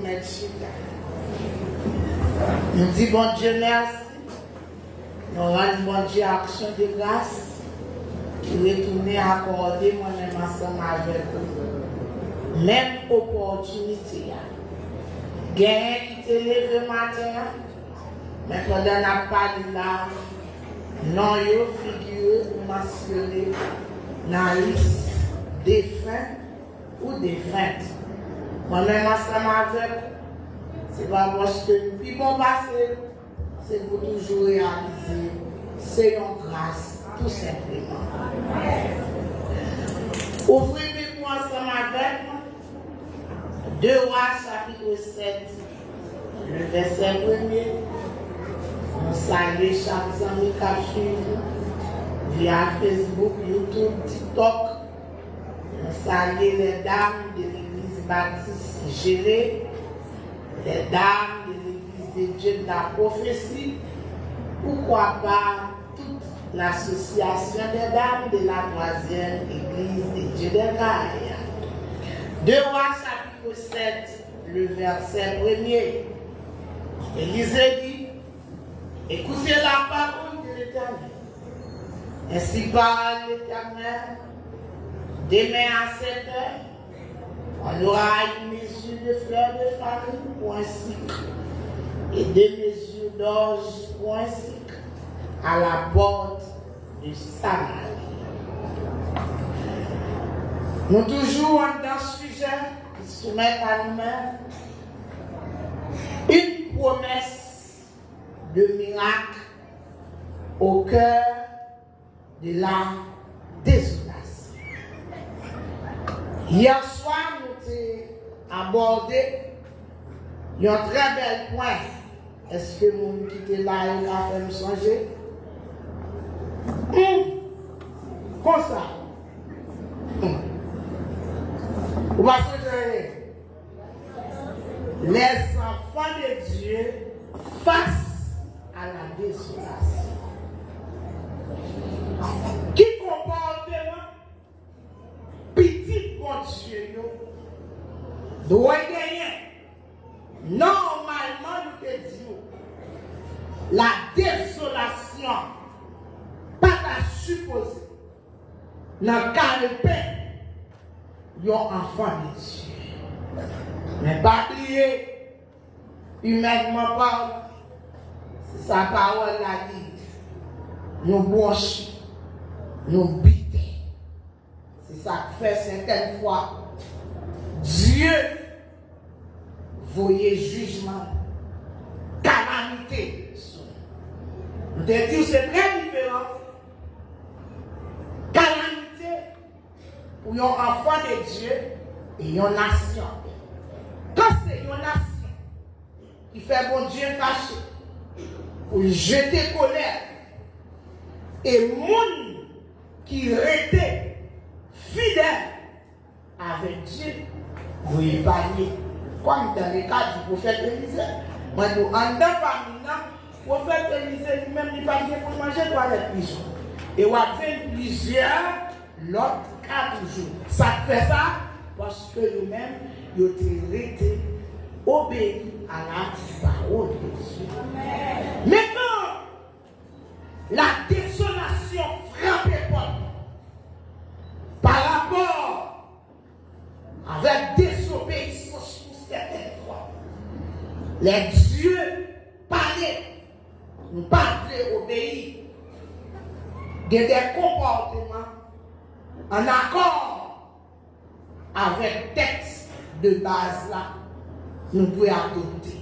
mettre chita. Nous disons bon Dieu merci. Nous rendons bon Dieu action de grâce qui retourne accorder moi-même ensemble avec vous. Même opportunité. Gain qui te levé matin, mais pendant la parole là, non, yo figure ou mentionné dans la liste des fins ou des fêtes. Moi-même ensemble avec vous, c'est pas parce que nous vivons passé, c'est pour toujours réaliser. C'est une grâce, tout simplement. Ouvrez-vous ensemble avec moi. 2 Rois chapitre 7, le verset 1er. On salue chaque ami qui a suivi via Facebook, YouTube, TikTok. On salue les dames de l'église baptiste Gélé, les dames de l'église de Dieu de la prophétie. Pourquoi pas toute l'association des dames de la 3e église de Dieu des Cailles. 2 Rois chapitre 7, le verset 1er. Élisée dit, écoutez la parole de l'Éternel. Ainsi parle l'Éternel. Demain à 7 heures, on aura une mesure de fleurs de farine pour un cycle et 2 mesures d'orge pour un cycle à la porte de Samarie. Nous toujours dans ce sujet qui soumet à nous-mêmes une promesse de miracle au cœur de la désolation. Hier soir, nous avons abordé un très bel point. Est-ce que mon qui était là, il a fait me changer? Comme ça. Vous voyez ce que je veux dire? Les enfants de Dieu face à la désolation. Qui comportement petit bon Dieu doit gagner? Normalement, nous te disons, la désolation, pas à supposer, dans le cas de paix, il y a un enfant de Dieu. Mais pas oublier, humainement parlant, c'est sa parole la dit. Nous branchons, nous bitons. C'est ça que fait certaines fois. Dieu voyait jugement, calamité. Nous te disons c'est très différent. Calamité pour un enfant de Dieu et une nation. Quand c'est une nation qui fait bon Dieu fâché, pour jeter colère, et monde qui était fidèle avec Dieu, vous épargnez. Comme dans le cas du prophète Élisée. Moi, en deux familles, le prophète Élisée lui-même n'est pas bien pour manger dans les pigeons. Et on a fait plusieurs, l'autre 4 jours. Ça fait ça parce que nous-mêmes, nous avons été obéis à la parole de Dieu. Maintenant, la désolation frappait par rapport avec désobéissance pour certaines fois. Les dieux parlaient, nous pas obéir. Il y a des comportements en accord avec le texte de base là, nous pouvons adopter.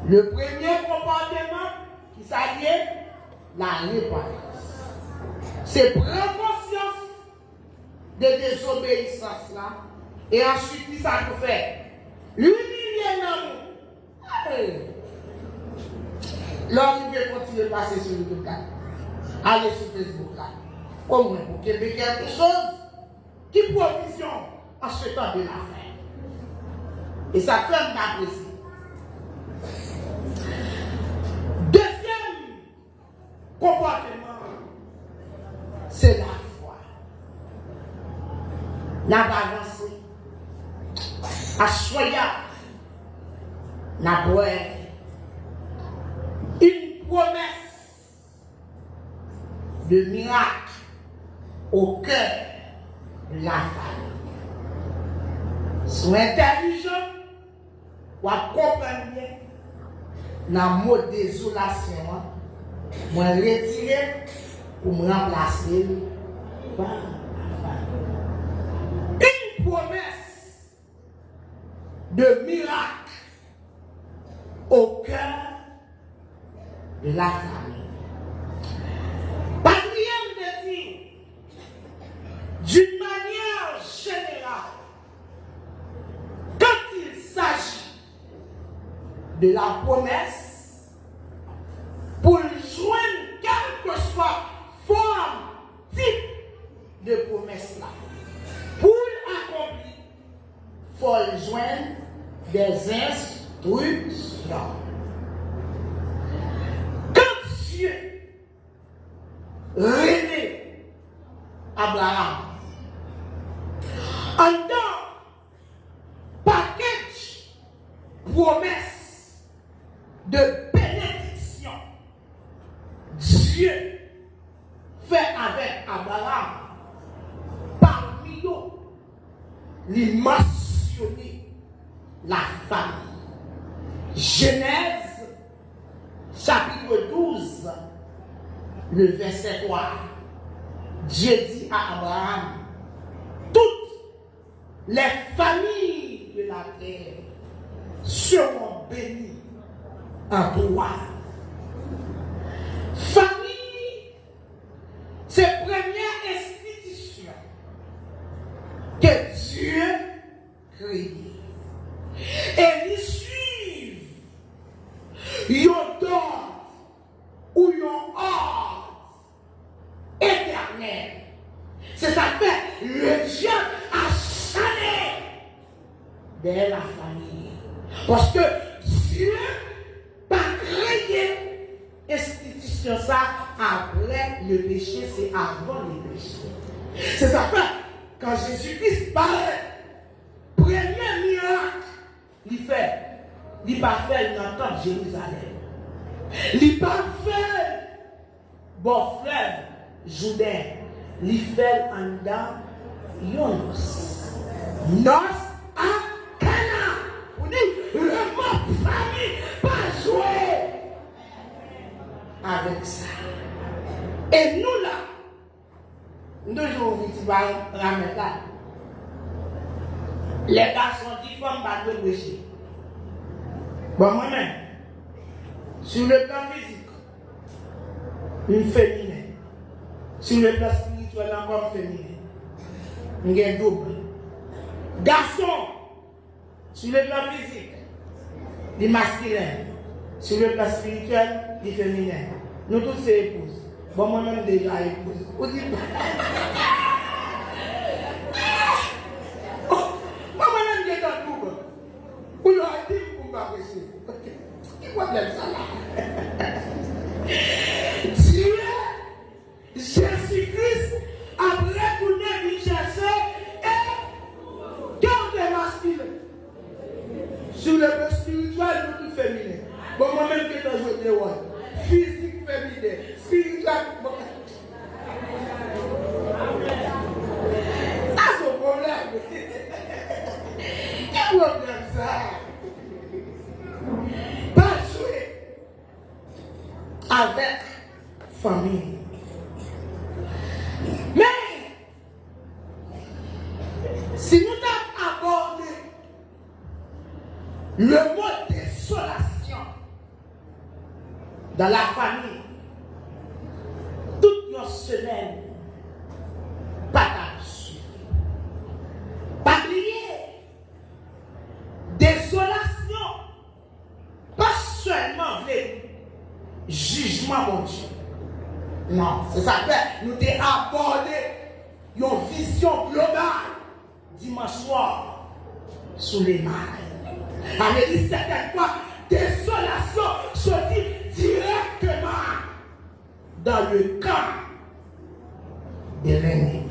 Le premier comportement qui s'allie, la repentance. C'est prendre conscience de désobéissance là, et ensuite, ça nous fait l'humilier dans nous. Hey. L'homme veut continuer à passer sur YouTube là. Allez sur Facebook là. Au moins pour qu'il y ait quelque chose qui provision en ce temps de l'affaire. Et ça fait un apprécier. Deuxième comportement, c'est la foi. N'a pas avancé. À choyer n'a pas une promesse de miracle au cœur de la femme. Sois intelligent, ou à comprendre bien, dans le mot désolation, moi retirer pour me remplacer par la femme. Une promesse de miracle au cœur de la famille. Quatrième de dire, d'une manière générale, quand il s'agit de la promesse, pour joindre quelle que soit forme, type de promesse là, pour l'accomplir, il faut joindre des instructions. Quand Dieu révèle Abraham, en tant package promesse de bénédiction, Dieu fait avec Abraham parmi nous, il mentionner la famille. Genèse chapitre 12, le verset 3. Dieu dit à Abraham, toutes les familles de la terre seront bénies en toi. Famille, c'est la première institution que Dieu crée. Et ils suivent yon don ou yon ordre éternel. C'est ça fait le Dieu a chané de la famille. Parce que Dieu n'a créé institution ça après le péché, c'est avant le péché. C'est ça fait quand Jésus-Christ paraît, premier miracle, il pas fait une entente Jérusalem. Il pas fait bon frère Jourdain. Il fait en dedans Yonos. Nos à Cana. On dit le mot famille pas jouer avec ça. Et nous là, nous devons remettre là. Les garçons disent femmes pas de péché. Bon, moi-même, sur le plan physique, une féminin. Sur le plan spirituel, encore féminin. Il y a un double. Garçon, sur le plan physique, des masculins. Sur le plan spirituel, des féminins. Nous tous sommes épouses. Bon, moi-même déjà épouse. Vous dites moi-même déjà double. Vous l'avez dit, vous m'avez dit. Qui problème ça là? Dieu, Jésus-Christ, après qu'on ait vu chercher et garder masculin. Sur le plan spirituel, nous tous féminins. Bon, moi-même, je vais jouer des rôles. Physique féminin, spirituel. Ça, c'est un problème. Quel problème ça? Pas jouer avec famille. Mais, si nous avons abordé le mot désolation dans la famille, toute nos semaines, pas d'absurde. Pas oublier, désolation, pas seulement le jugement, mon Dieu. Non, c'est ça que nous avons abordé une vision globale dimanche soir sous les mains. Avec certaines fois, désolation se dit directement dans le camp de l'ennemi.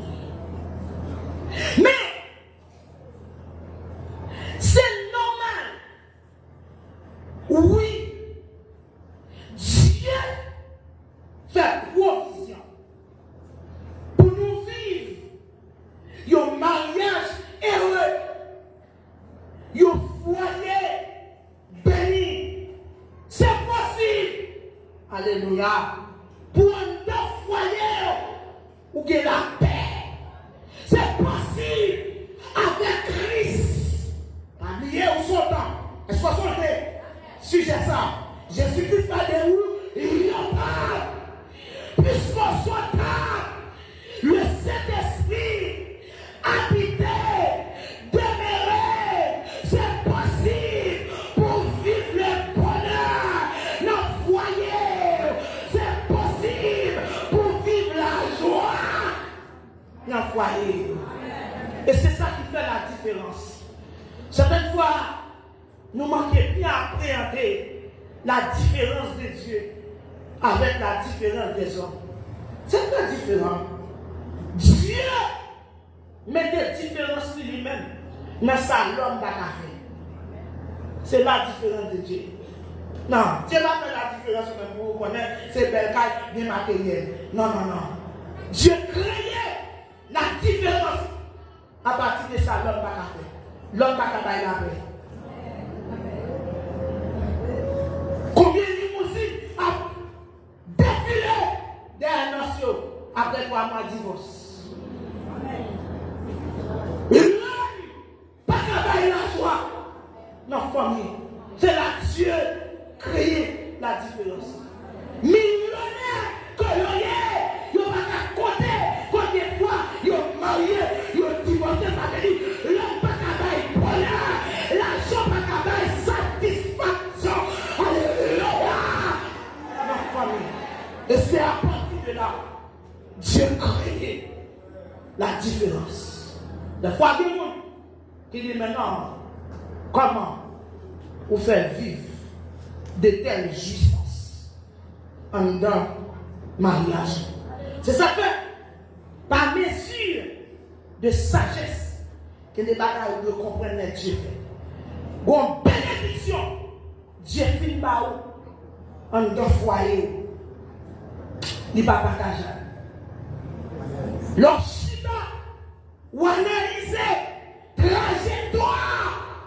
Mais c'est normal Oui, Dieu fait provision pour nous vivre un mariage heureux, un foyer béni. C'est possible. Alléluia. Pour un foyer où il y a la paix. C'est possible avec Christ. Oubliez où son temps. Est-ce que vous avez sujet ça? Jésus-Christ a dit où il y a pas. Puisqu'on soit le Saint-Esprit habiter, demeurer, c'est possible pour vivre le bonheur dans le foyer. C'est possible pour vivre la joie dans le foyer. Et c'est ça qui fait la différence. Certaines fois, nous manquons bien appréhender la différence de Dieu avec la différence des hommes. C'est très différent. Dieu met des différences sur lui-même, mais ça, l'homme n'a pas fait. C'est la différence de Dieu. Non, Dieu n'a pas fait la différence même pour vous connaître, c'est bel cas bien matériel. Non, non, non. Dieu créait la différence. À partir de ça, l'homme n'a pas fait. L'homme n'a pas fait la paix. Combien de limousines a défilé derrière nation après 3 mois de divorce? L'homme pas qu'à la joie dans la famille. C'est là Dieu créé la différence. Millionnaire que l'on est, il n'y a pas qu'à compter combien de fois il est marié, il est divorcé, ça veut dire l'homme pas qu'à bailler bonheur, l'argent pas qu'à bailler satisfaction. Alléluia. Dans la famille. Et c'est à partir de là, Dieu crée la différence. La fois du monde qui dit maintenant, comment vous faire vivre de telles jouissances en dans mariage. C'est ça fait par mesure de sagesse que les bagages de comprendre Dieu fait. Bon bénédiction, Dieu finit par où en dans foyer. Il ne va pas partager. L'orchida ou analyser trajectoire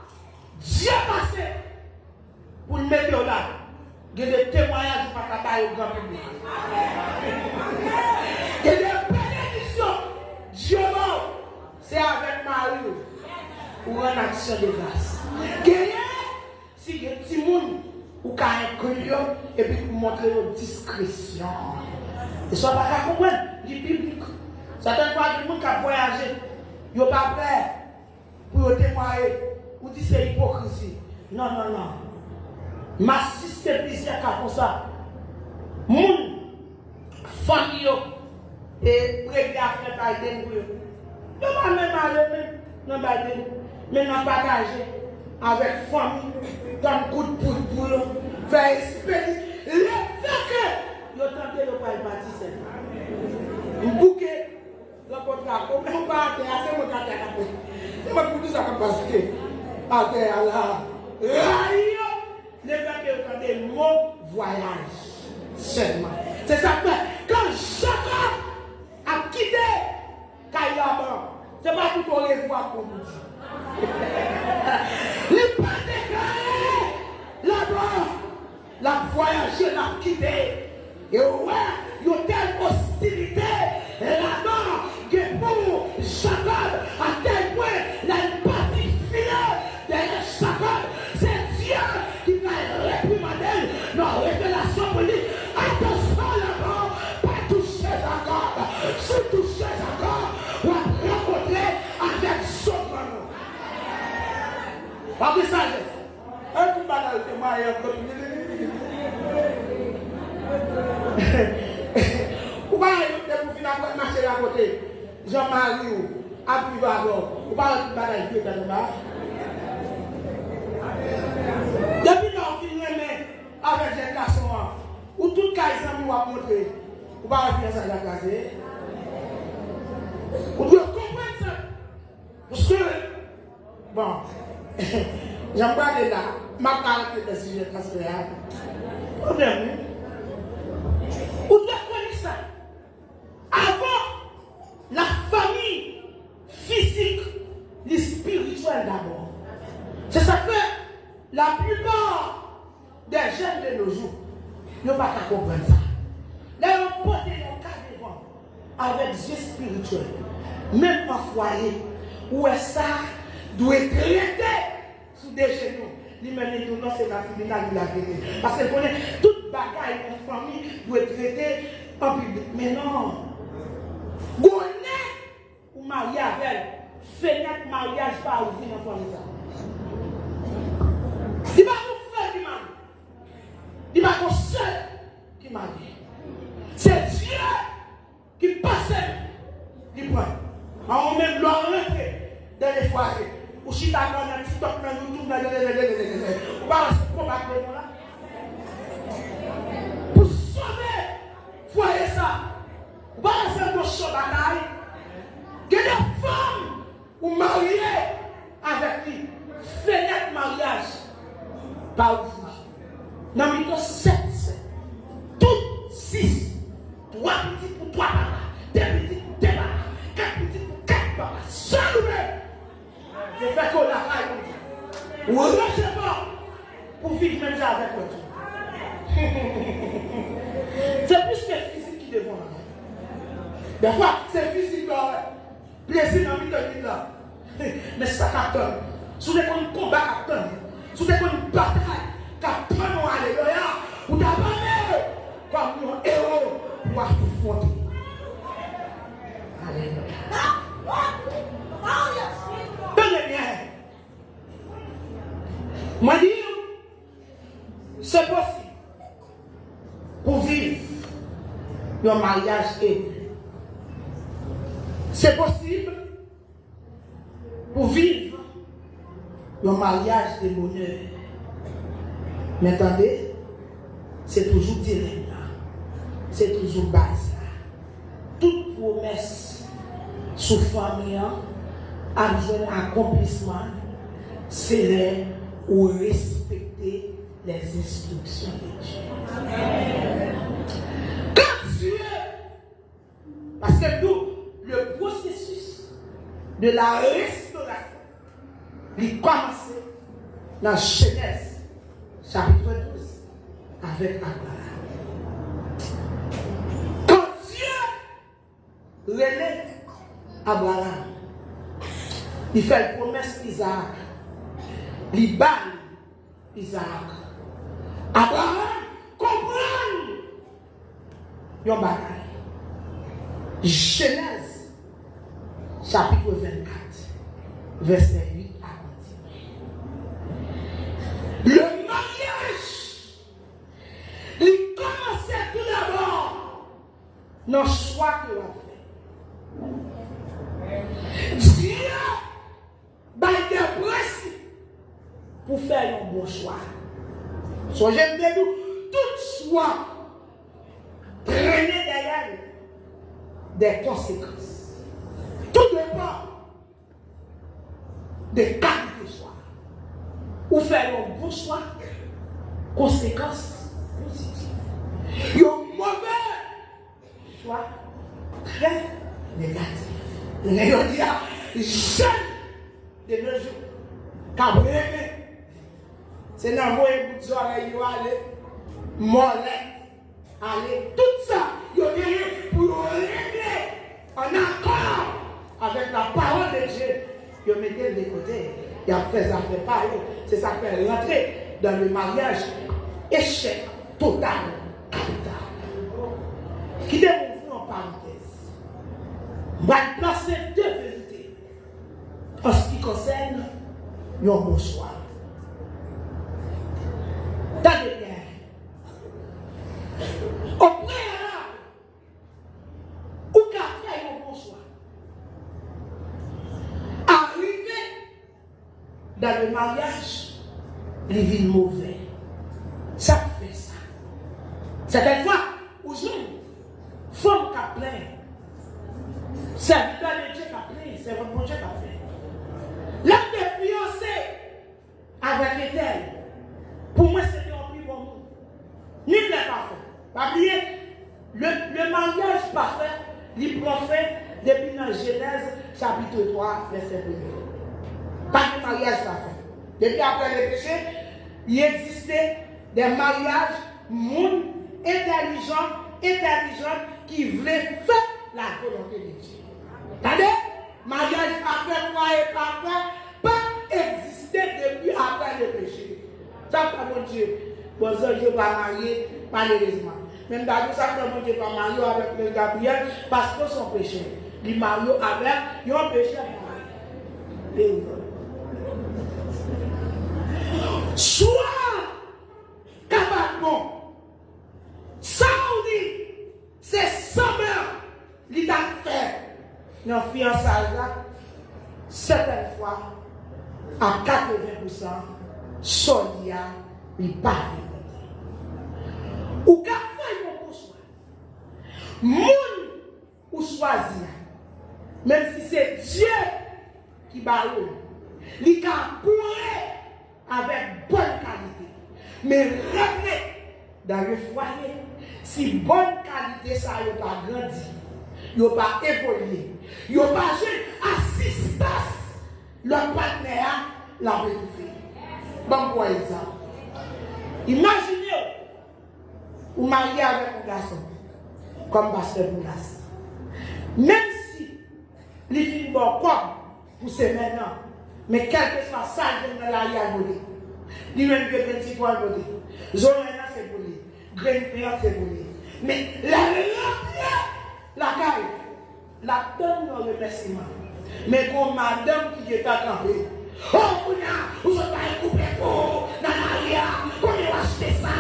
Dieu passé pour le mettre là. Il y a des témoignages pour ne pas au grand public. Il y a des bénédictions. Dieu mort, c'est avec Marie ou en action de grâce. Si il y a un petit monde ou qui a un curieux et puis pour montrer leur discrétion. Et ça va pas comprendre, du biblique. Certaines fois, les gens qui ont voyagé, ils n'ont pas prêt pour témoigner, ou dire c'est hypocrisie. Non, non, non. Ma systématisation comme ça. Mon famille et prévu à faire par des bouillons. Je ne vais pas même aller, non, mais non, partager avec famille, dans coup de bouillon, faire expédier. Le fait que je tente de pas y bâtir. Un bouquet, le contrat, comme on va c'est mon contrat. C'est moi pour tout ça comme parce que, à terre là, le fait que des mots voyage seulement. C'est ça que quand Jacob a quitté Kaïlaban, c'est pas tout au revoir pour nous dire. Il n'a pas déclaré là-bas, la voyage l'a quitté. Et ouais, il y a telle hostilité là-bas que pour Jacob, à tel point, la partie finale derrière Jacob, c'est Dieu qui va réprimander dans la révélation pour lui. Attention là-bas, pas toucher Jacob. Si toucher Jacob, on va rencontrer avec son nom. Pas de sagesse. Un coup de balle de moi ou pas pour finir marcher à côté Jean-Marie ou Abdou Babo ou pas de bagaille qui est dans le bas depuis qu'on finit avec les garçons ou tout cas ils ont montré ou pas finir ça la case ou doit comprendre ça parce que bon j'en parle là ma caractère de sujet pastoral. Vous doit connaître ça. Avant la famille physique, les spirituels d'abord. C'est ça que la plupart des jeunes de nos jours n'ont pas qu'à comprendre ça. Là, on porte leur cas devant avec Dieu spirituel. Même en foyer, où est ça doit être traité sous des genoux. Lui-même, il non, c'est la finale de la vérité. Parce qu'elle connaît toute bagaille en famille doit être traitée en public. Mais non. Gonnet ou marié avec elle, fenêtre mariage pas ouvrir dans la famille. Il va nous faire du mal. Il va nous seul qui m'a dit. C'est Dieu qui passe, qui prend. On même l'on rentre dans les foyers. Ou si tu as un TikTok, dans YouTube, on va se combattre là. Pour sauver, foyer ça. On va faire nos choses bataille. Que des femmes ou mariées avec lui, fenêtre mariage, pas ouvrir. Dans le 7, toutes 6, 3 petits pour 3 papas, 2 petits pour 2 papas, 4 petits pour 4 papas, seul même. Je fais qu'on a fait. Ou lâchez pas pour vivre même ça avec toi. C'est plus que physique qui devant la. Des fois, c'est physique, plaisir dans le vie là. Mais ça t'attend. Sous des combats t'attend. Sous des batailles t'attend, alléluia. Ou t'as pas comme un héros pour affronter. Alléluia. Tenez bien. Moi dis, c'est possible pour vivre un mariage aimé. C'est possible pour vivre un mariage de bonheur. Mais attendez, c'est toujours direct. C'est toujours base. Toute promesse sous famille a besoin d'accomplissement, c'est ou respecter les instructions de Dieu. Quand Dieu, parce que nous, le processus de la restauration, il commence dans Genèse, chapitre 12, avec Abraham. Quand Dieu relève Abraham, il fait une promesse Isaac, il bat Isaac. Abraham comprend yon bagaille. Genèse, chapitre 24, verset 8 à 10. Le mariage, il commençait tout d'abord dans le choix que l'on fait. Dieu a des principes pour faire un bon choix. So, j'aime bien tout choix traîner derrière des conséquences. Tout dépend des qualités de choix. Ou faire un bon choix, conséquences positives. Un mauvais choix, très négatif. Je dis, jeune de nos jours, cabré, c'est dans vos écoutes, aller, mollet, aller, tout ça, il y a pour régler en accord avec la parole de Dieu. Il mettait de côté, il a fait ça fait pas, c'est ça fait rentrer dans le mariage, échec total, capital. Qui démontre en parenthèse. On va placer deux vérités en ce qui concerne un bon choix. Tenez bien. Au préalable, où qu'a fait un bon choix? Arriver dans le mariage, les villes mauvais. Ça fait ça. Certaines fois, aux jeunes, femme qui a plein. Serviteur de Dieu qui a plein, c'est votre bon Dieu qui a fait. L'homme de fiancé avec elle, Pas oublier, le mariage parfait, il prend fin depuis dans Genèse chapitre 3, verset 1. Pas de mariage parfait. Depuis après le péché, il existait des mariages monde intelligents qui voulaient faire la volonté de Dieu. Attendez, mariage parfait, foyer parfait, pas existé depuis après le péché. Ça fait mon Dieu. Bon, ça, je ne vais pas marier, malheureusement. Même d'ailleurs, ça fait mon Dieu pas marier avec le Gabriel parce que son péché. Il marie avec un péché. Soit capable, ça on dit, c'est sa mère qui t'a fait dans le fiançailles là, certaines fois, à 80%, Sonia, il parle. Ou qu'a fait mon choix? Moun ou choisir, même si c'est Dieu qui parle, il a pourri avec bonne qualité. Mais revenez dans le foyer, si bonne qualité ça n'a pas grandi, il n'a pas évolué, il n'a pas eu assistance, le partenaire l'a bénéficié. Bon, pour exemple, imaginez, vous mariez avec un garçon, comme pasteur Boulas. Même si les filles bon comme pour ces maintenant, mais quel que soit ça, il y a la volée. Lui-même, il y a 26 points volés. Zoréna, c'est volé. Grain c'est volé. Mais la caille, la donne dans le remerciement. Mais comme madame qui est campée, oh, vous avez pas coupé pour Nanaria, qu'on a acheté ça,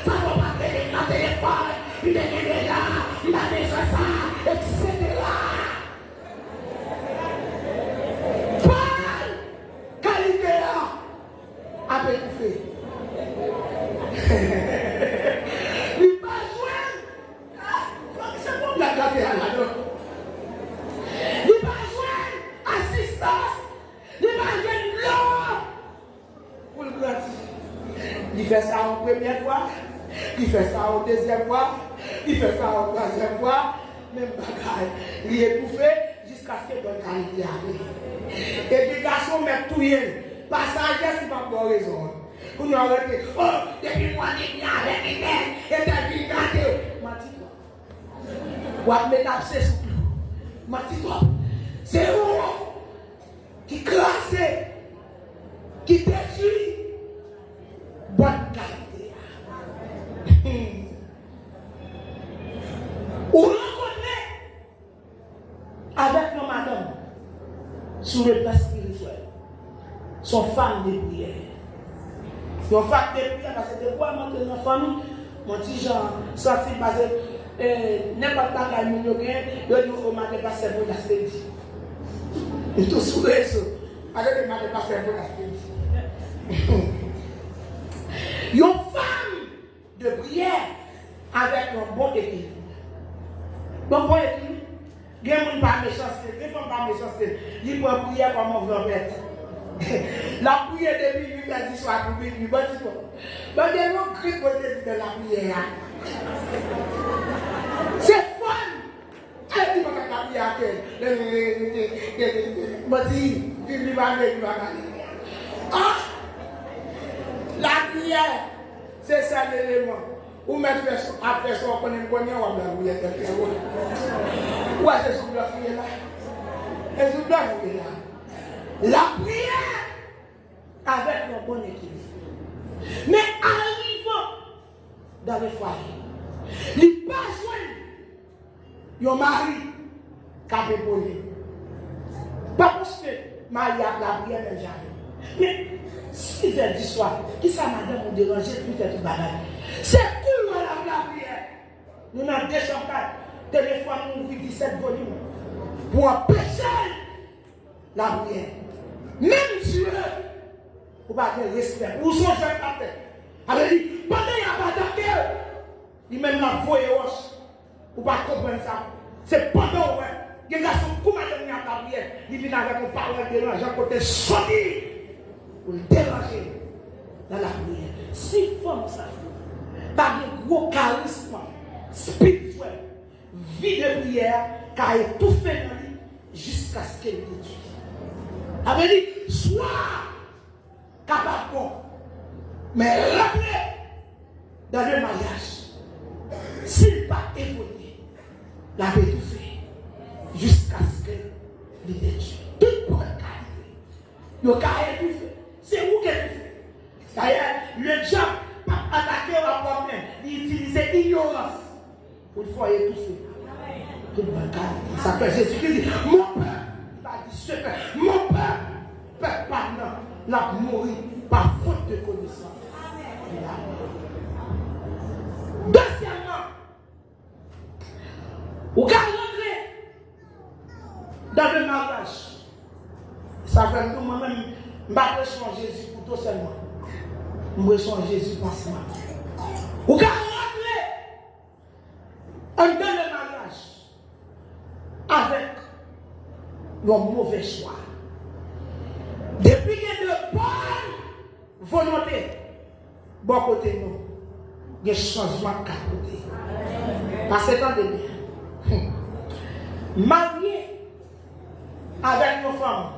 ça va pas faire la téléphone, il est là, il a déjà ça, etc. Après tout fait. Il va jouer. C'est bon la garder à la donne. Il va jouer assistance. Il va jouer l'or. Pour le gratis. Il fait ça en première fois. Il fait ça en deuxième fois. Il fait ça en troisième fois. Même bagaille. Il est étouffé jusqu'à ce que bonne qualité arrive. Et les garçons mettent tout hier. Passager, c'est pas pour raison. Vous nous arrêtez. Oh, depuis moi, je viens avec mes mères, et t'as vu gâter. Mati-toi. Ou à me taper sous tout. Mati-toi. C'est vous qui classe, qui détruit. Bonne qualité. Ou reconnaît avec nos madame sur le plan spirituel. Son femme de prière. Son femme de prière, parce que de quoi monter dans la famille, mon petit Jean, ça c'est parce que n'importe quoi qui a mis le gain, le nouveau m'a dépassé pour la stage. Et tout sous le réseau, alors il m'a dépassé pour la stage. Une femme de prière avec un bon équilibre. Un bon équilibre, il y a un pas méchanceté, il y a un pas méchanceté, il peut prier comme on veut mettre. La prière de minuit, il a dit soit pour minuit. Bon, dis quoi? Bon, il y a un cri de la prière. C'est fun. Elle dit que la prière, bon, dis, il va aller. Ah! La prière, c'est ça l'élément. Ou mettre après ça, on connaît on va la prière. Ouais, c'est sous la prière là. C'est sous la prière là. La prière avec un bon équilibre. Mais arrivant dans le foyer, il n'y a pas besoin d'un mari qui a épaulé. Pas parce que Marie a la prière même jamais. Mais si c'est du soir, qui ça madame vous déranger pour faire tout bagage? C'est cool la prière. Nous avons deux champagnes. Téléphone nous ouvre 17 volumes pour empêcher la prière. Même Dieu, vous n'avez pas de respect. Vous sont jeunes à terre. Alors, pendant qu'il n'y a pas d'appel, il même la voix et roche. Vous ne pas comprendre ça. C'est pendant que les garçons, comment ils ont la prière, ils viennent avec un parole dérangeant, côté sorti, pour le déranger dans la prière. Si femme ça, pas de gros charisme, vie de prière qui a étouffé dans lui jusqu'à ce qu'elle détruise. Avait dit, sois capable bon, mais rappelez dans le mariage, s'il pas évolué, la étouffé jusqu'à ce qu'elle détruise. Tout le monde a étouffé. C'est vous qui étouffez. D'ailleurs, le diable pas attaqué au problème, il utilisait l'ignorance pour le faire étouffer. Tout le monde a ça fait Jésus-Christ dit, mon peuple, il a dit ce peuple, mon peuple pardon, l'a mouru par faute de connaissance. Deuxièmement, vous rentrer dans le mariage. Ça fait que moi-même, je ne vais pas changer Jésus pour tout seulement. Je vais changer Jésus pour ce matin. Vous rentrer dans le mariage avec le mauvais choix. Depuis qu'il y a de bonnes volontés, bon côté nous, il y a changement de côté. Parce que attendez bien. Marié avec nos femmes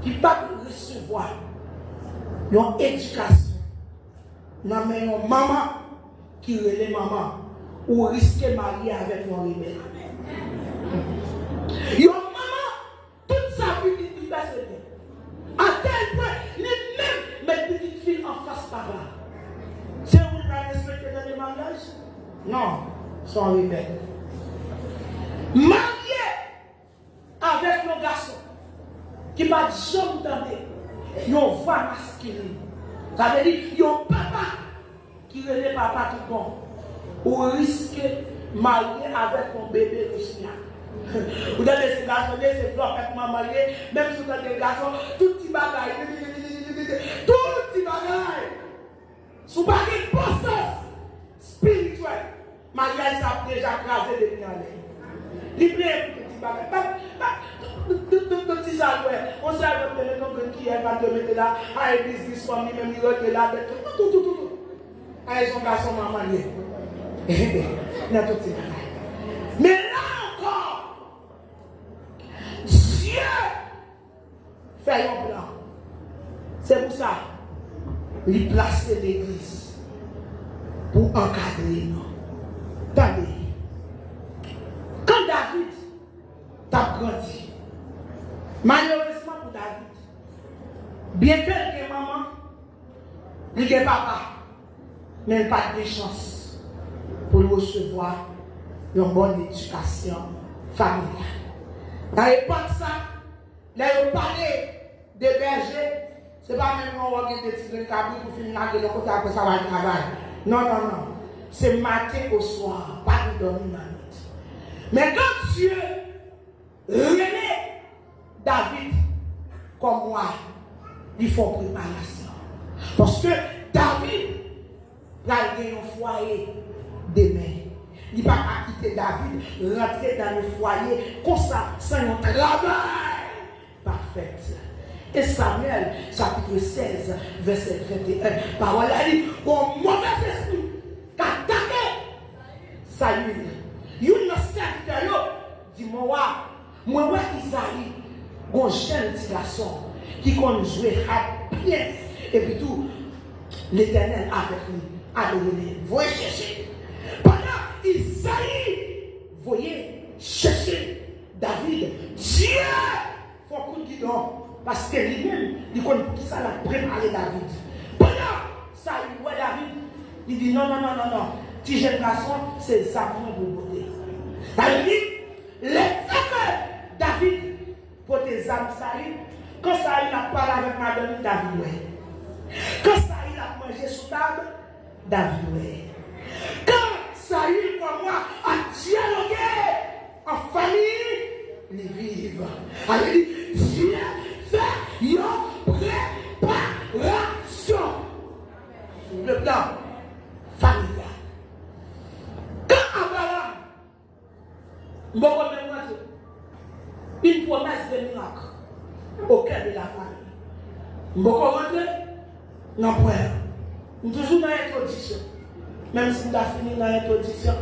qui ne peuvent pas recevoir une éducation, non mais une maman qui relève maman ou risquer de marier avec un rebelle. Une maman, toute sa vie, il va se dire. À tel point, les mêmes mes petites filles en face par là. C'est vous qui va respecter dans les mariages? Non, sont rebelles. Marié avec nos garçons qui ne va jamais donner une voix masculine. Ça veut dire qu'il y a un papa qui relève papa tout bon. Ou risque de marier avec un bébé russien. Vous avez ces garçons, ces fleurs avec ma mariée, même si vous avez des garçons, tout petit bagaille, tout petit bagaille. Sous bagaille de possesse spirituelle, mariage ça a déjà crasé depuis l'année. Libre petit bagaille. Tout petit jalouet, on s'est avec le nom qui est pas de mettre là, à l'église, comme même il est là, tout. Avec son garçon m'a marié. Il a tout petit bagaille. Mais là encore, Dieu fait un plan. C'est pour ça qu'il place l'église pour encadrer nous. Attendez. Quand David t'a grandi, malheureusement pour David, bien que les maman, il y a papa, mais il n'a pas de chance pour recevoir une bonne éducation familiale. Dans l'époque, ça, là, il parlait de berger, ce n'est pas même on va des petits de cabri pour finir la gueule, côté après ça va travailler. Non. C'est matin au soir, pas de dormir dans la nuit. Mais quand Dieu remet David comme moi, il faut préparation. Parce que David a gagné un foyer demain. Il ne va pas quitter David, rentrer dans le foyer comme ça, sans un travail parfait. Et Samuel, chapitre 16, verset 21, parole a dit, au mauvais esprit, qu'attaquer Samuel. Il y a un serviteur, dit, moi, Isaïe, un jeune petit garçon qui compte jouer à bien, et puis tout, l'Éternel avec lui, allez, voyez chercher. Pendant Isaïe, voyez chercher David, Dieu, faut qu'on dise non. Parce que lui-même, il connaît qui ça l'a préparé David. Pendant ça, il voit David, il dit non. Petit jeune garçon, c'est ça pour beauté. David dit, les femmes David, pour tes âmes, ça quand ça il a parlé avec madame, David, ouais. Quand ça il a mangé sous table, David, ouais. Quand ça il, comme moi, a dialogué en famille, les vivre. Allez, Dieu fait une préparation sur le plan familial. Quand Abraham, une promesse de miracle au cœur de la famille. Je rentrer dans le toujours dans l'introduction. Même si nous avons fini dans l'introduction,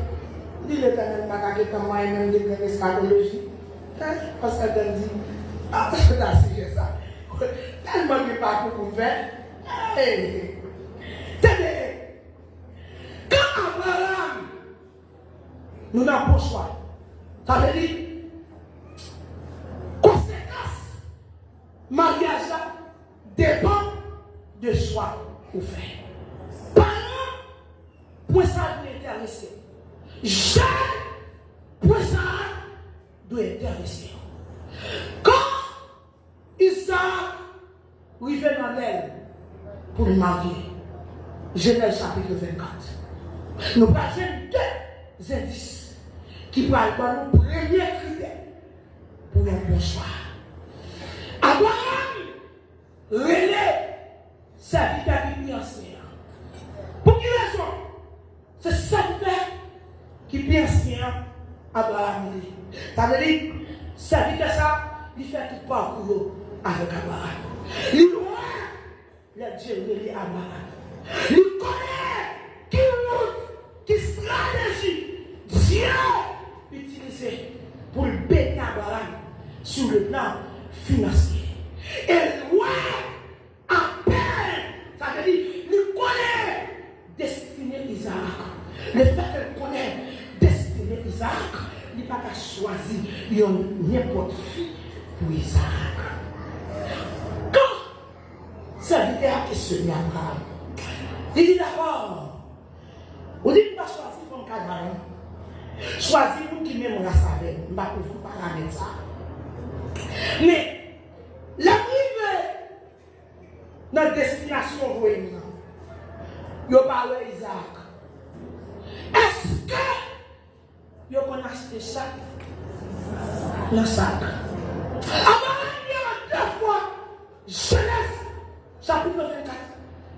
Dit l'Éternel m'a gagné comme moi-même de l'eschatologie. Parce qu'elle dit, ah, parce que t'as signé ça. Tellement de pas pour faire. Tenez, quand Abraham nous n'avons pas choix, ça veut dire, conséquence, mariage là dépend de choix qu'on fait. Parents, pour ça doit intéresser. Jeune, pour ça doit intéresser. Quand Isaac arrive dans l'aile pour le marier, Genèse chapitre 24, nous passons deux indices qui parlent de nos premiers critères pour un bon choix. Abraham, relais, serviteur qui est ancien. Pour quelle raison? C'est serviteur qui est ancien, Abraham. Ça veut dire, serviteur ça, il fait tout parcours avec Abraham. Il voit le Dieu de Abraham. Il connaît qui route, qui stratégie Dieu utilisé pour bénir Abraham sur le plan financier. Et loin à peine, ça veut dire, il connaît destinée Isaac. Le fait qu'il connaît destinée Isaac, il n'a pas choisi n'importe qui pour Isaac. Quand serviteur a questionné Abraham, il dit d'abord, vous dites pas choisir comme cadavre. Choisir nous qui même la savait, je ne vais pas vous parler de ça. Mais, l'arrivée dans la destination, vous voyez, vous parlez d'Isaac. Est-ce que vous avez acheté ça dans le sac? Abraham, il y a deux fois, Genèse, chapitre 24,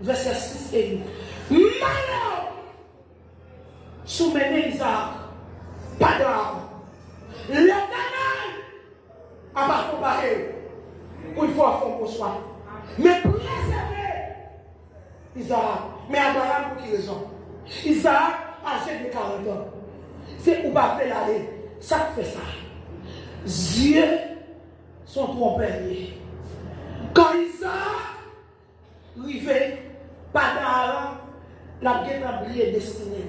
verset 6 et 8. Malheur, soumettez Isaac, pas d'arbre. L'Éternel a pas comparé pour il faut faire pour soi. Mais préserver Isaac. Mais Abraham, pour quelle raison? Isaac, âgé de 40 ans. C'est où va faire l'aller. Ça fait ça. Dieu sont trompés. Quand Isaac arrive, pas d'argent, la guette a brillé destinée.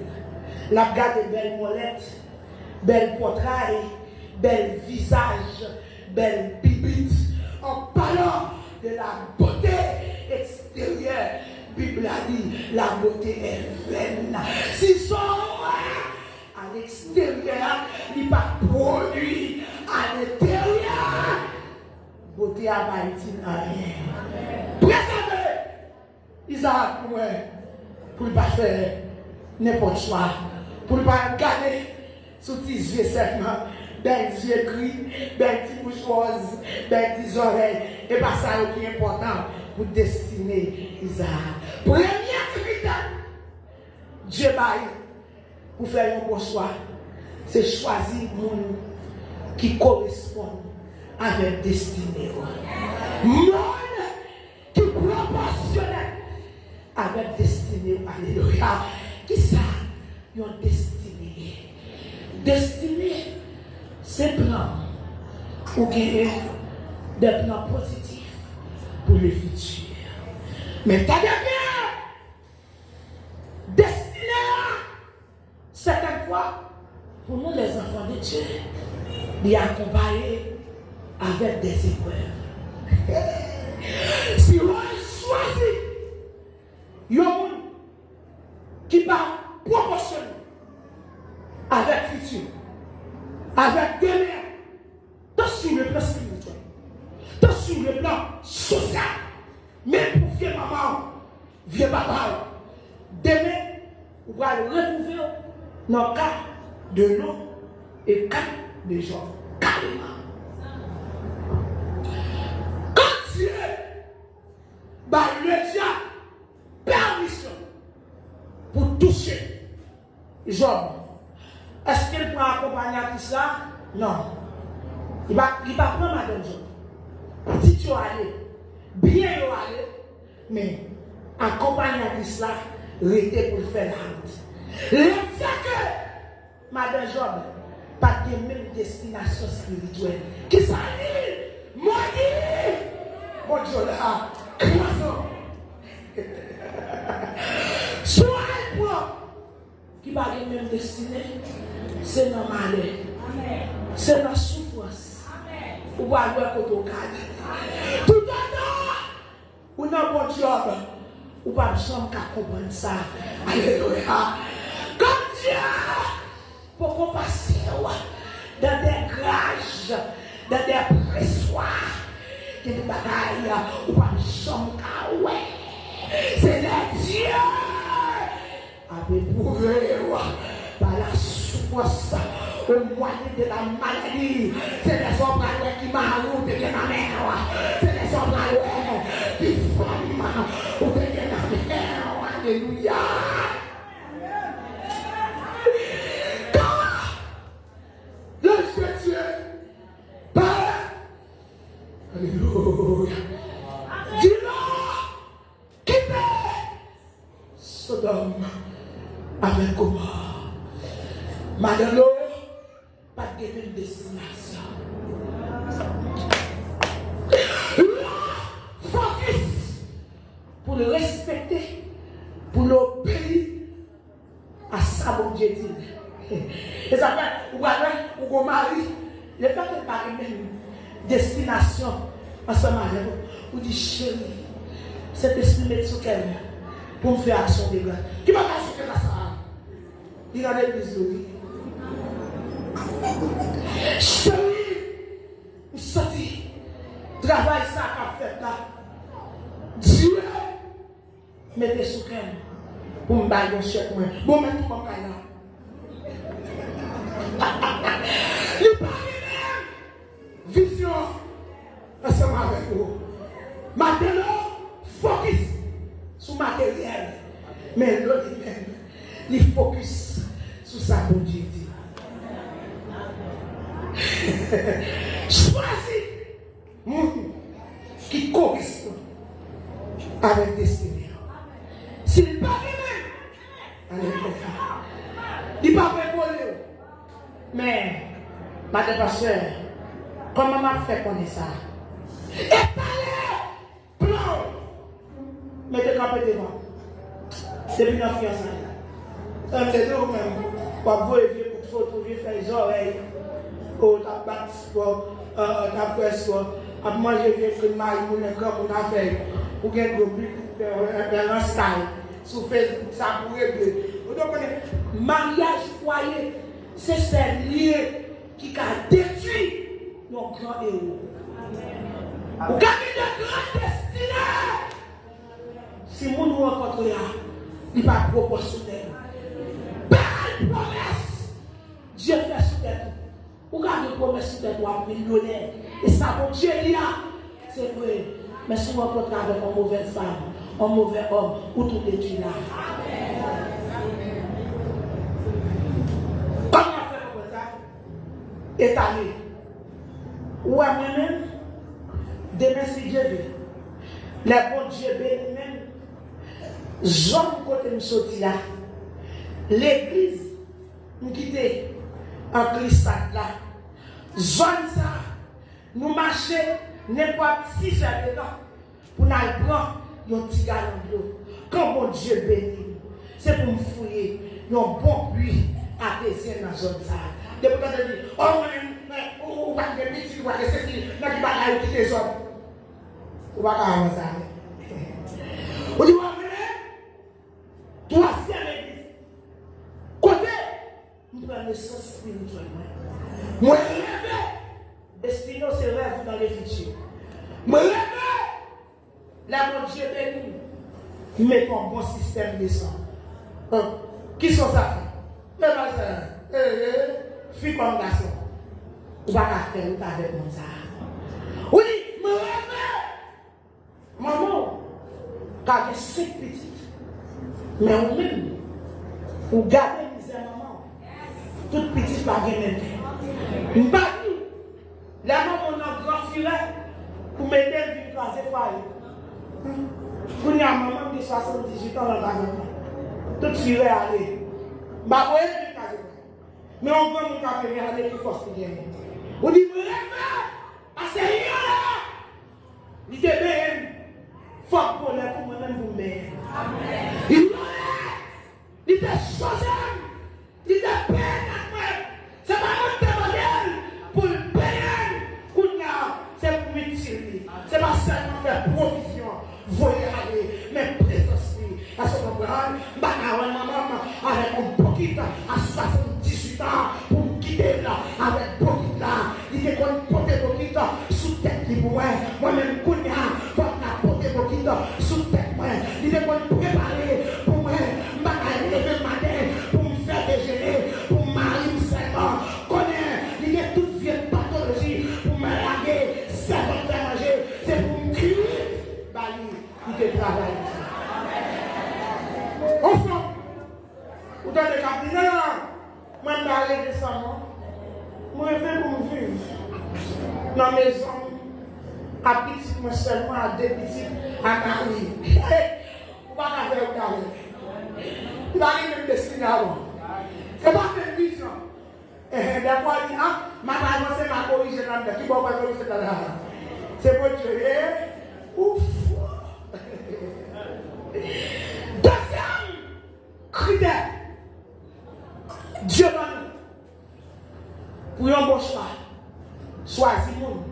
La garde de belles molettes, belles portraits, belles visages, belles bibites. En parlant de la beauté extérieure, Bible a dit, la beauté est vaine. Si son à l'extérieur, il n'est pas produit à l'intérieur. Beauté à Haïti n'a rien. Préservez Isaac pour ne pas faire n'importe quoi. Pour ne pas regarder sous tes yeux seulement, des yeux gris, des petits bouches roses, des petites oreilles. Et pas ça qui est important pour destiner Isaac. Premier critère, Dieu baille pour faire un bon choix, c'est choisir monde qui correspond avec destinée. Monde qui proportionnel avec destinée. Alléluia. Qui ça? Une destinée. Destinée, c'est plan pour gagner des plans positifs pour le futur. Mais t'as bien destinée, certaines fois, pour nous les enfants de Dieu, d'y accompagner avec des épreuves. Si on choisit un monde qui va proportionner avec futur, avec demain, tant sur le plan spirituel, tant sur le plan social, même pour vieux maman, vieux papa, demain, on va le retrouver dans le cas de l'homme et cas de gens, carrément. Quand Dieu va le dire permission pour toucher Job, est-ce qu'il peut accompagner tout ça? Non. Il va prendre Madame Job. Si tu vas aller, bien y aller, mais accompagner tout cela, rester pour faire la honte. Le fait Madame Job, pas de même destination spirituelle. Qui ça dit? Moi dit, mon Dieu là, cloison. Soit elle prend, qui n'a pas de même destinée, c'est normal. C'est la souffrance. Ou va voir côté au cadre. Tout à l'heure, ou n'a pas de job, ou pas de chambre qui comprendre ça. Alléluia. Comme Dieu, pour qu'on passe dans des garages, dans des pressoirs, dans des bagailles, ou pas de chambre qui ouais. C'est le Dieu. Avec prouvé par la souffrance. Au moyen de la maladie, c'est les hommes qui m'arrêtent de ma mère. C'est les hommes qui font ou de ma mère. Alléluia. Quand le Dieu parle, alléluia. Dis-leur, quittez Sodome avec Gomorrhe. Madame, pas de destination. Focus pour le respecter, pour l'obéir à ça, mon Dieu dit. Et ça fait, ou mari, le fait qu'elle parle même destination ensemble avec vous, dit chérie, cet esprit met sur qu'elle pour me faire action de grâce. Qui va faire ce que ça? Il a des bisous. Chérie, vous sortez, travail ça qu'a fait là. Dieu, mettez sous crème pour me bailler un chèque. Bon, mettez mon caille là. Il parle même vision ensemble avec vous. Maintenant, focus sur le matériel. Mais l'autre même, il focus sur sa bon Dieu dit. Choisis qui correspond avec destinée. S'il pas lui-même, il ne va pas voler. Mais, madame pasteur, comment m'a fait connaître ça? Étalé, plan, mettez campé devant. Depuis la fiançaille. Un des deux même, pour vous élever pour photo, faire les oreilles. Pour ta battre, ta presse, à manger des fruits de maïs, pour les gars, pour la faire, pour gagner un but, pour un style, sur Facebook, ça pour régler. Donc, mariage foyer, c'est ce lieu qui a détruit nos grands héros. Vous gagnez de grandes destinées. Si vous nous rencontrez, il va proportionnel. Belle promesse. Dieu fait sous tête. Vous gardez une promesse de toi millionnaire. Et ça, mon Dieu, il y a. C'est vrai. Mais si vous rencontrez avec une mauvaise femme, un mauvais homme, ou tout est là. Comment on fait comme ça? Étalé. Ou à moi-même, demain si Dieu veut. Les bons Dieu bénis même. Jean côté me sorti là. L'église, nous quitter en Christ là. Jean ça, nous marcher n'importe 6 heures de temps pour nous prendre un petit galon d'eau. Quand mon Dieu bénit, c'est pour me fouiller un bon puits à descendre dans la zone ça. Depuis quand on dit, oh, on va faire des petits, on va faire ceci, on va faire des petits hommes. On va faire ça. On dit, troisième église. Côté, nous prenons le sens spirituellement. Moi, rêve, destiné c'est rêve dans le futur. Moi, rêve, la mon Dieu béni, met un bon système de sang. Qui sont ça? Mais ma soeur, fille comme garçon, on va faire avec mon ça. Oui, moi, rêve, maman, car j'ai 5 petites. Mais on même, on garde les maman, toute petite par même. On ne pas tout. La maman a un grand filet pour mettre une classe de foyer. Pour y avoir maman de 78 ans dans la maison. Tout filet allé. Bah, vous voyez une classe de foyer. Mais on prend mon café, regardez plus force qui gagne. On dit, mais parce que il te bien. Faut pour moi-même vous mettre. Il te changé. Il te peine à moi. C'est pas un modèle pour le payer. C'est pour m'utiliser. C'est pas seulement faire provision. Voyager, mais présenter. À ce moment-là, maman, avec un poquita à 78 ans, pour me quitter là, avec poquita. Il est comme porter poquita sous tête pour moi. Moi-même, Kounia, faut la porter poquita sous tête moi. Il est comme préparer pour moi. Je lever le matin pour me faire déjeuner, pour me marier seulement. Connais, il y a toute vieille pathologie pour me laguer, c'est pour me faire manger, c'est pour me cuire. Il te travaille. Enfin, vous avez des cabinets, moi je vais aller récemment. Moi je vais pour me vivre. Dans la maison, à petit, moi seulement à deux petits, à Paris. Vous ne pouvez pas faire au carré. Il va aller me dessiner avant. Ce n'est pas une vision. Des fois, il dit, ah, ma maman, c'est ma corrigée dans le temps. Qui va pas corriger dans le temps? C'est pour Dieu. Ouf. Deuxième critère. Dieu donne. Pour un bon choix, choisis monde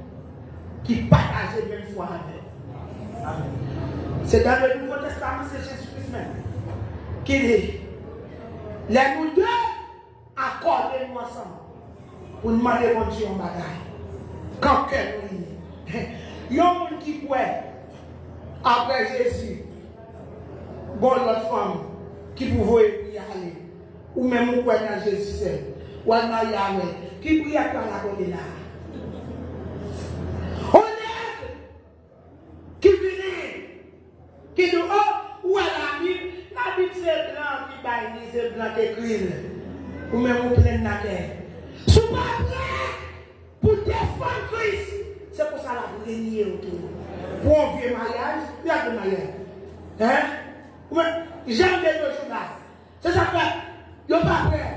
qui partage la même foi avec. C'est dans le Nouveau Testament, c'est Jésus-Christ même. Qui dit, les nous deux accordez-nous ensemble pour demander bon Dieu en bagaille. Quand nous il y a un monde qui croit après Jésus, bon l'autre femme qui pouvait y aller, ou même on croit dans Jésus seul, ou dans Yahweh, qui prie à la côté là. Honnête, qui vient, qui nous oh, ou à la Bible. La Bible c'est blanc qui baille, c'est blanc qui écrit. Ou même vous prenez la terre. Si vous pas prêt pour défendre Christ, c'est pour ça que vous régnez autour. Pour un vieux mariage, il y a de mariage. Hein? J'aime les deux choses là. C'est ça que vous n'êtes pas prêt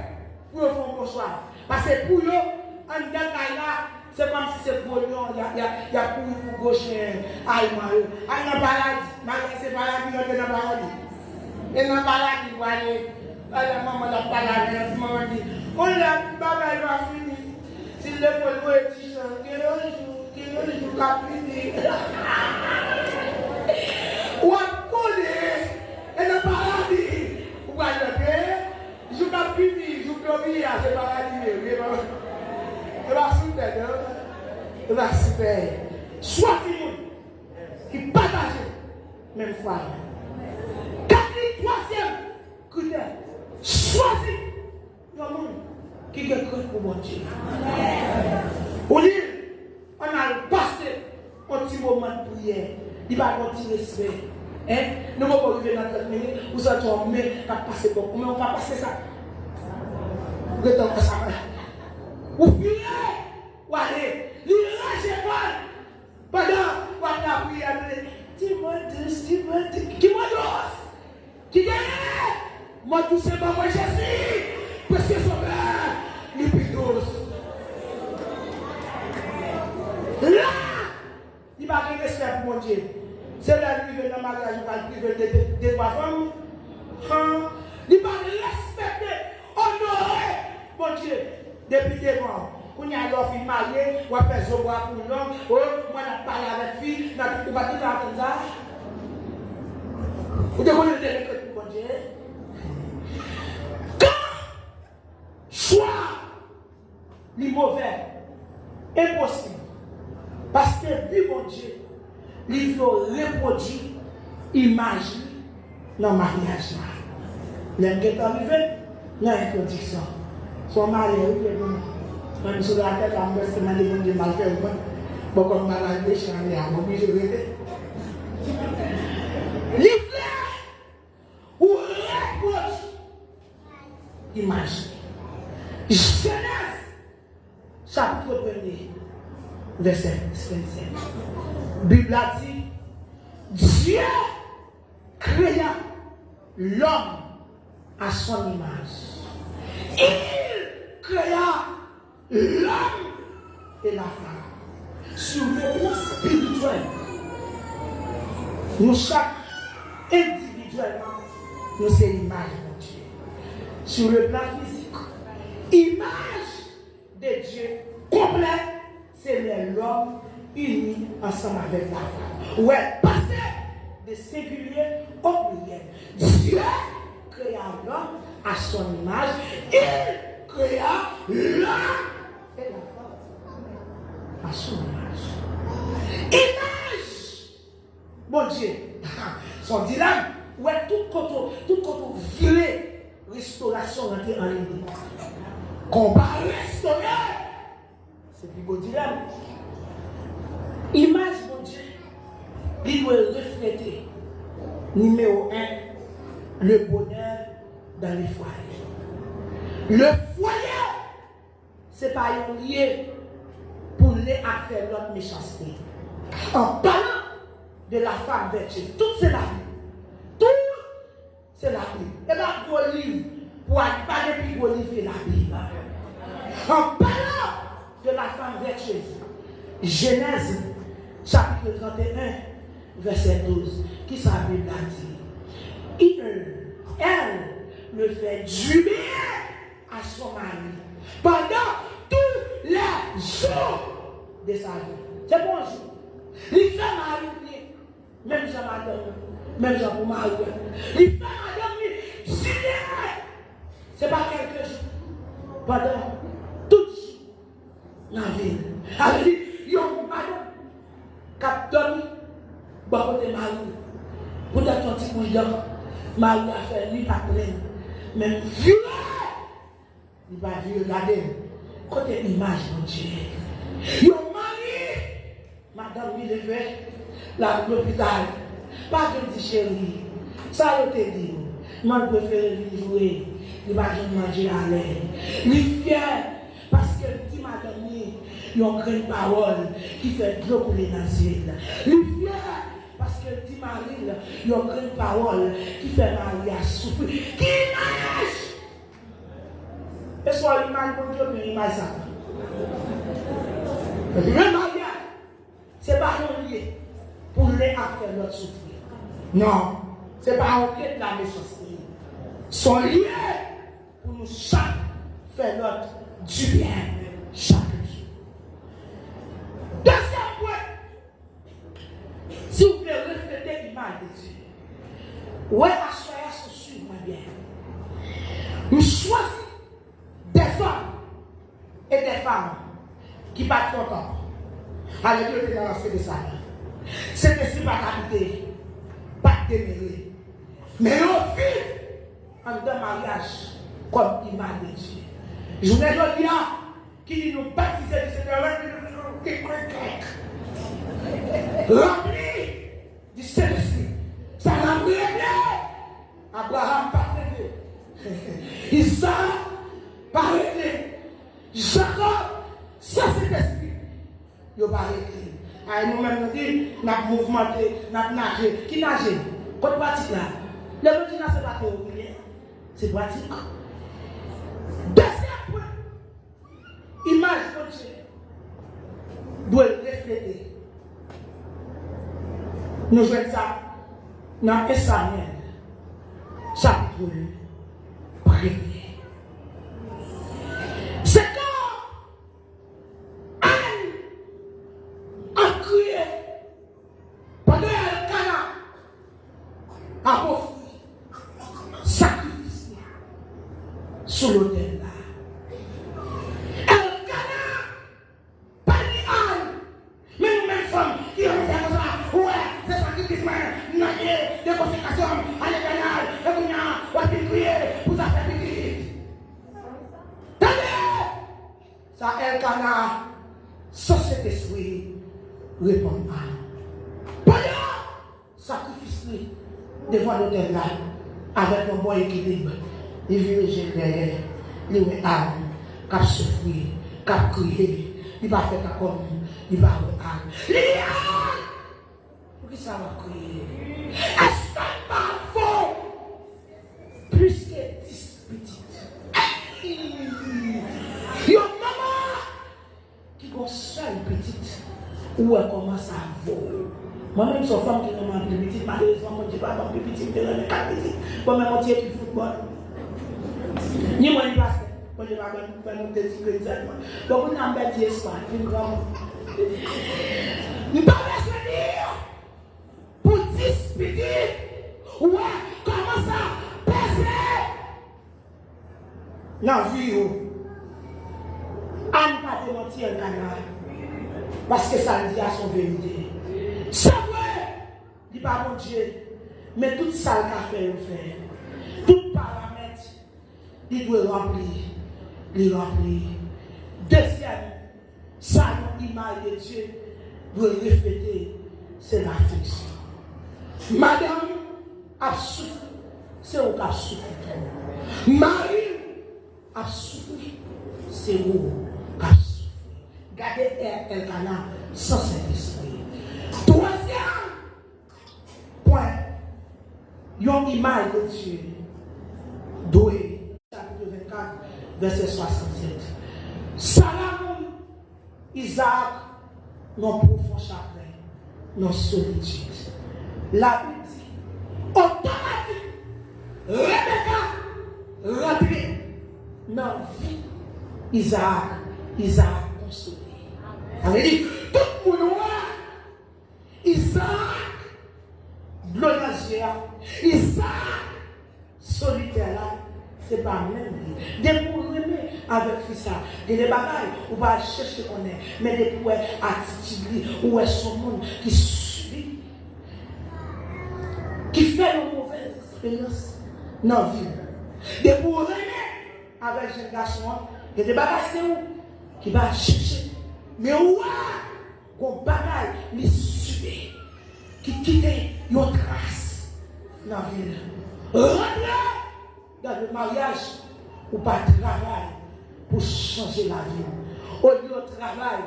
pour faire un bon choix. Parce que pour eux, en dedans là, c'est comme si c'est pour eux, il y a pour gauche, allemand. En paradis, c'est paradis, on est dans paradis. Et dans le paradis, vous voyez, la maman l'a parlé, la maman dit, on l'a bagaille va finir. S'il le faut le petit chant, quel jour la fini. Ou à connaître, et dans le paradis, vous voyez, je vais finir, je vais venir à ce paradis. Il va super, il va super. Choisis qui partage même foi. Troisième critère, choisis le monde qui est cru pour mon Dieu. On dit, on a passé un petit moment de prière, il va avoir un petit respect. Nous ne pouvons pas arriver dans 30 minutes, vous êtes en mai, on va passer beaucoup, mais on va passer ça. Vous êtes en train de ça. Vous priez, vous allez, vous lâchez pas. Pendant qu'on a prié, dis-moi qui gagne? Moi, tout c'est pas moi, Jésus. Parce que son père, il est douce. Là, il va arriver respect pour mon Dieu. C'est là qu'il vient dans ma mariage, il va priver des trois femmes. Il va respecter, honorer mon Dieu depuis devant. Quand il y a l'offre mariée, on va faire zobois pour l'homme, moi, on va parler avec fille, on va tout faire comme ça. Vous devez connaître les critères pour Dieu. Quand choix les mauvais, impossible. Parce que lui, mon Dieu, il faut reproduire l'image dans le mariage. Les gens qui sont arrivés, dans l'introduction. Son mari est même sur la tête, on peut se demander mal fait ou pas. Bon, comme malade, je suis allé à mon obligé de rester. Ou reproche image. Genèse, chapitre 1er, verset 27. Bible a dit, Dieu créa l'homme à son image. Il créa l'homme et la femme. Sur le plan spirituel, nous chaque individuellement, nous sommes l'image de Dieu. Sur le plan physique, image de Dieu complet, c'est l'homme uni ensemble avec la femme. Ouais, passer de singulier au pluriel. Dieu créa l'homme à son image, il créa l'homme et la femme à son image. Image! Mon Dieu, son dilemme, ouais, tout côté viré, restauration rentrée en ligne. Combat restauré, c'est plus beau dilemme. Image, mon Dieu, il doit refléter, numéro 1, le bonheur dans les foyers. Le foyer, ce n'est pas un lieu pour les faire l'autre méchanceté. En parlant de la femme vertueuse, tout c'est la vie. Tout c'est la Bible. Et bien, pour livre, pour aller parler puis pour livre la Bible. En parlant de la femme vertueuse, Genèse, chapitre 31, verset 12, qui sa Bible a dit? Elle le fait du bien à son mari pendant tous les jours de sa vie. C'est bon jour. Il fait marier, même si madame, même si pour marier. Il fait madame, c'est pas quelque chose. Pendant tout la vie. Alors, il y a un madame qui a dormi, bon côté mari. Pour être un petit couche d'homme, mari a fait lui pas plein. Même vieux, il va vieux regarder. Côté image, mon Dieu. Il y a un mari, madame, il est fait l'hôpital. Pas de petit chéri. Ça, je te dis. Moi, je préfère lui jouer. Il va manger à l'air. Il est fier parce que le petit madame, il a une grande parole qui fait de l'eau couler dans le ciel. Il est fier parce que le petit mari, il a une grande parole qui fait Marie à souffrir. Qui image? Et soit l'image de Dieu, mais l'image ça. Le mariage, ce n'est pas un lieu pour les faire notre souffrir. Non, ce n'est pas un lieu de la méchanceté. Son lieu pour nous chaque faire notre du bien chaque jour. Deuxième point, si vous voulez refléter l'image de Dieu, ouais, assoyez ce suivre bien. Nous choisissons des hommes et des femmes qui battent longtemps. Allez, Dieu est dans l'aspect de ça. C'est ainsi pas habiter, pas démêler. Mais on vit en d'un mariage comme image de Dieu. Je vous ai dit qui nous baptisait du Seigneur, rempli du Saint-Esprit. Ça l'a réglé. Abraham pas réglé. Isaac pas réglé. Jacob, ça c'est l'esprit. Il n'a pas réglé. Nous-mêmes, nous disons, nous avons mouvementé, nous avons nagé. Qui nage? Côté pratique là. Le petit c'est pas théorie, c'est pratique. Deuxième point, image de Dieu doit refléter. Nous jouons ça dans Samuel, chapitre 1er. C'est quand Anne a crié pendant le canard a offert sacrifice sur l'autel là. Elle canard, pas ni Anne, mais nous-mêmes femmes qui ont fait comme ça, ouais, c'est sacrifice, non, de consécration, à l'éternel, et vous n'avez pas crier pour ça faire petit. Tenez! Ça, elle canard, sans cet esprit, répond à Pendant sacrifice devant l'autel là, avec un bon équilibre, il vient derrière, il met âme, cap souffrir, cap crier, il va faire comme, il va avoir âme. Pour qui ça va crier? Est-ce que pas faux? Plus que 10 petites. Où elle commence à voler. Moi-même, je suis femme qui m'a appelé petit, malheureusement, je ne dis pas mon petit, je ne pas petit. Moi-même, je suis du football. Ni moi, je passe. Moi, je ne vais pas faire mon petit que ça. Donc, on a un petit espoir, une grande. Je ne peux pas se dire pour 10 petits. Ouais, comment ça? Passer. Non, vie, Anne pas te mentir, parce que ça dit à son vérité. C'est vrai, dit pas mon Dieu, mais tout ça qu'il a fait, tout paramètre, il doit remplir, Deuxième, ça, l'image de Dieu doit refléter, c'est l'affection. Madame a souffert, c'est où qu'a souffert. Marie a souffert, c'est où qu'a souffert. Gardez Elkana sans cet esprit. Troisième point, une image de Dieu. Doué, chapitre 24, verset 67. Salomon, Isaac, non profond chagrin, non solitude. La Bible dit, automatique, Rebecca, rentrée dans la vie, Isaac consolé. Ça veut dire, tout le monde Isaac, glorieux, Isaac, solitaire, c'est pas même. Des pour aimer avec ça, des bagailles, on va chercher qu'on est, mais des pour attitude, ou est son monde qui subit, qui fait une mauvaise expérience dans la vie. Des pour aimer avec un garçon, des bagailles, c'est où qui va chercher. Mais où qu'on bagaille, les subit, qui quitte une trace dans la ville. Rentre dans le mariage ou pas travail pour changer la vie. Au lieu de travail,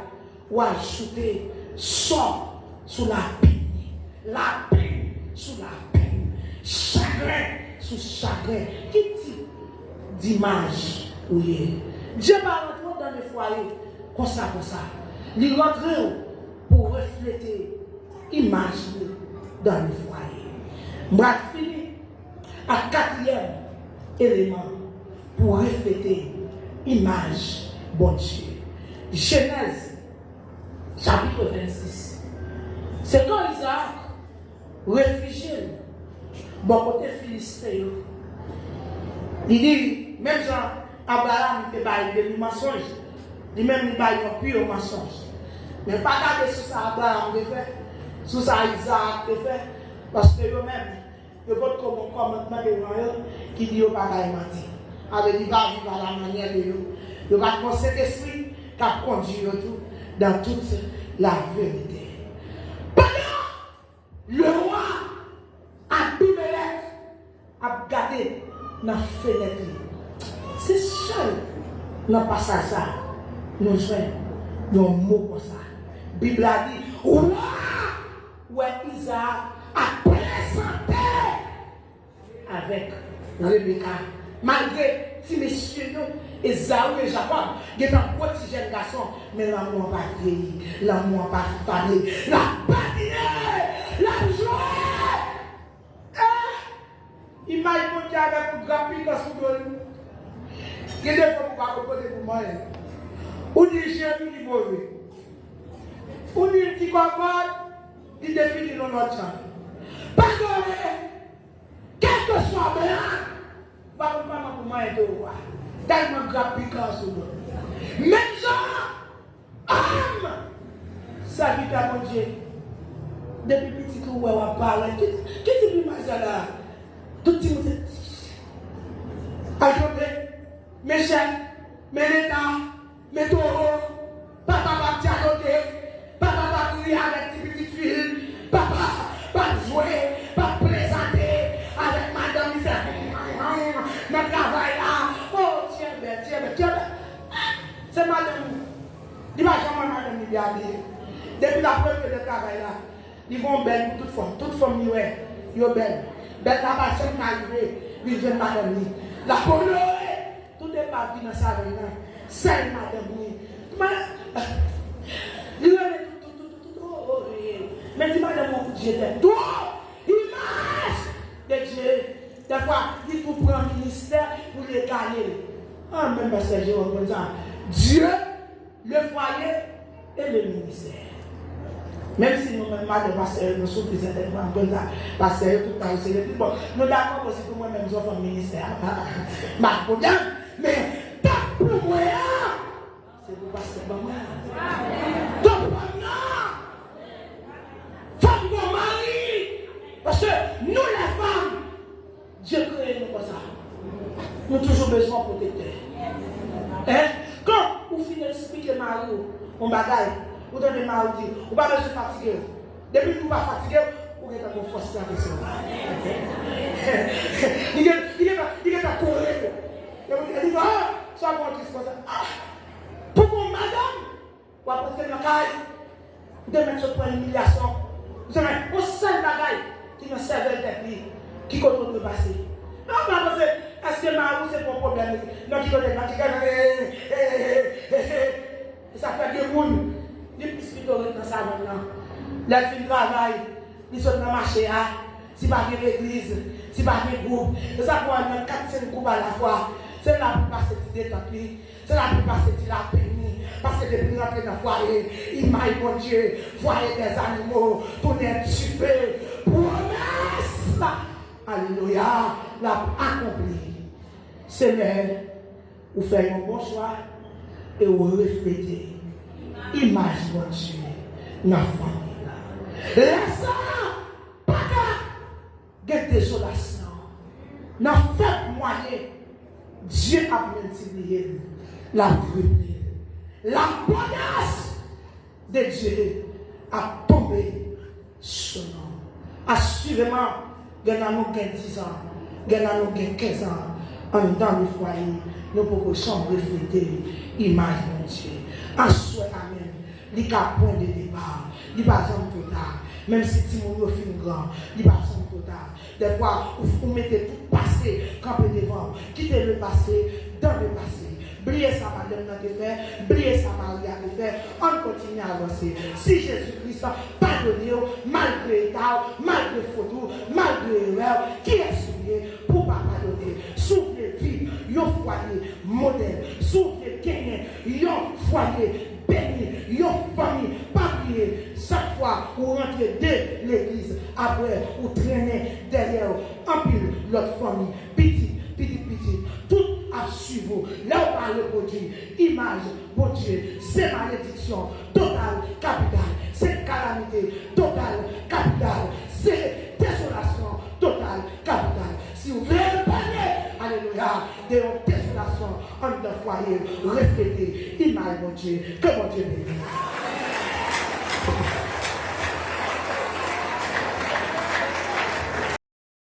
ou ajouter sort sous la peine sous la peine, chagrin sous chagrin. Qui type d'image ou est? Dieu va rentrer dans le foyer comme ça. Il rentre pour refléter l'image dans le foyer. Moi, fini à quatrième élément pour refléter l'image bon Dieu. Genèse, chapitre 26. C'est quand Isaac, réfugié, bon côté philistin, il dit, même Jean, Abraham, il fait des mensonges. Il même il va y pur mensonge. Mais pas garder sur ça Abraham de fait, sur ça Isaac de fait, parce que eux-mêmes, ils votent comme un commandement de eux qui dit au pas menti. Avec il va vivre à la manière de eux. Il va prendre cet esprit qui a conduit tout dans toute la vérité. Pendant le roi Abimelech a gardé dans la fenêtre. C'est seul dans le passage ça. Nous jouons un mot comme ça. La Bible a dit, ouais, Isaac a présenté avec Rebecca. Malgré si messieurs, Esaü et Jacob, ils sont un petit jeune garçon, mais l'amour pas vieilli, l'amour pas fané, la patinée, la joie. Il m'a répondu avec un grand pic dans son dos. Il y a des fois pour pas proposer pour moi. Ou dit j'ai vu du mauvais. Ou dit petit copain, il définit dans notre champ. Pardonnez, quel que soit bien, pas pour moi et de roi. Tellement grand piquant sur nous. Même gens, âme, ça vit à mon Dieu. Depuis petit coup, on va parler. Qu'est-ce que tu m'as dit là? Tout le monde. Ajouté, mes chefs, mes l'état. Mais toi, papa va dialoguer, papa va courir avec tes petites filles, papa va jouer, va présenter avec madame Isabelle. Notre travail là, oh tiens, c'est madame. Il va jamais madame lui habiller. Depuis la preuve de travail là, ils vont belle pour toute forme, ils sont belles. Belle la personne qui arrive, ils viennent madame. La colère, tout est parti dans sa vie. C'est madame. Il est tout. Dieu est tout. Image de Dieu. Des fois, il faut prendre un ministère pour les gagner. Ah, même pasteur Jérôme comme ça. Dieu, le foyer et le ministère. Même si nous même mal de pasteur, nous souffrons certaines fois comme ça. Pasteur, tout le temps, c'est le plus bon. Nous d'accord aussi pour moi-même, je fais un ministère. Ma problème, mais tant pour moi, c'est pour pasteur pour moi. Donc, femme mon mari. Parce que nous, les femmes, Dieu crée nous comme ça. Nous avons toujours besoin de protecteur. Hein? Quand vous finissez d'expliquer Marie, on bagaille, vous donnez Marie, vous n'avez pas besoin de fatiguer. Depuis que vous n'êtes pas fatigué, vous êtes en force à question. Il est à courir. Il dit, ah, ça va être comme ça. Pour mon madame, vous apportez la caille, vous devez mettre sur l'humiliation. Vous savez, on seul bagaille qui nous sert de tête, qui continue de passer. Non, parce que, est-ce que Marou, c'est mon problème? Non, qui connaît pas, qui connaît. Ça fait des moules. Les petits spirituels dans sa main. Les filles travaillent, ils sont dans le marché. Si pas de l'église, si pas de groupe. Et ça pour avoir 4-5 groupes à la fois. C'est là pour passer des détentes. C'est là pour passer la peine. Parce que depuis rentrer dans le foyer, il m'a dit, mon Dieu, foyer des animaux, tout est tué. Promesse. Alléluia, l'a accompli. Seigneur, vous faites un bon choix et vous reflétez l'image de Dieu dans la famille. Laissez pas de désolation. Dans le fait moyen, Dieu a multiplié la brûlure. La bonheur de Dieu a tombé sur nous. Assurément, nous avons 10 ans, nous avons 15 ans, dans le foyer, nous pouvons refléter l'image de Dieu. En soi, amen. Il n'y a pas point de départ, il n'y a pas de total. Même si Timon est fin grand, il n'y a pas de total. Des fois, vous mettez tout passé, campé devant, quittez le passé, dans le passé. Briller sa madame dans tes faire, briller sa Marie à te faire, on continue à avancer. Si Jésus-Christ pardonne, malgré l'état, malgré photo, malgré erreur, qui est souillé pour pas pardonner. Soufflez vie, yon foyer modèle, soufflez gagner, yon foyer béni, yon famille, pas oublier, chaque fois vous rentrez de l'église, après vous traînez derrière, en pile l'autre famille, petit, tout à suivre. Là où parle pour Dieu, image, pour Dieu, c'est malédiction totale, capitale, c'est calamité totale, capitale, c'est désolation totale, capitale. Si vous voulez parler, alléluia, de désolation en le foyer, reflétez, image, mon Dieu, que mon Dieu bénisse.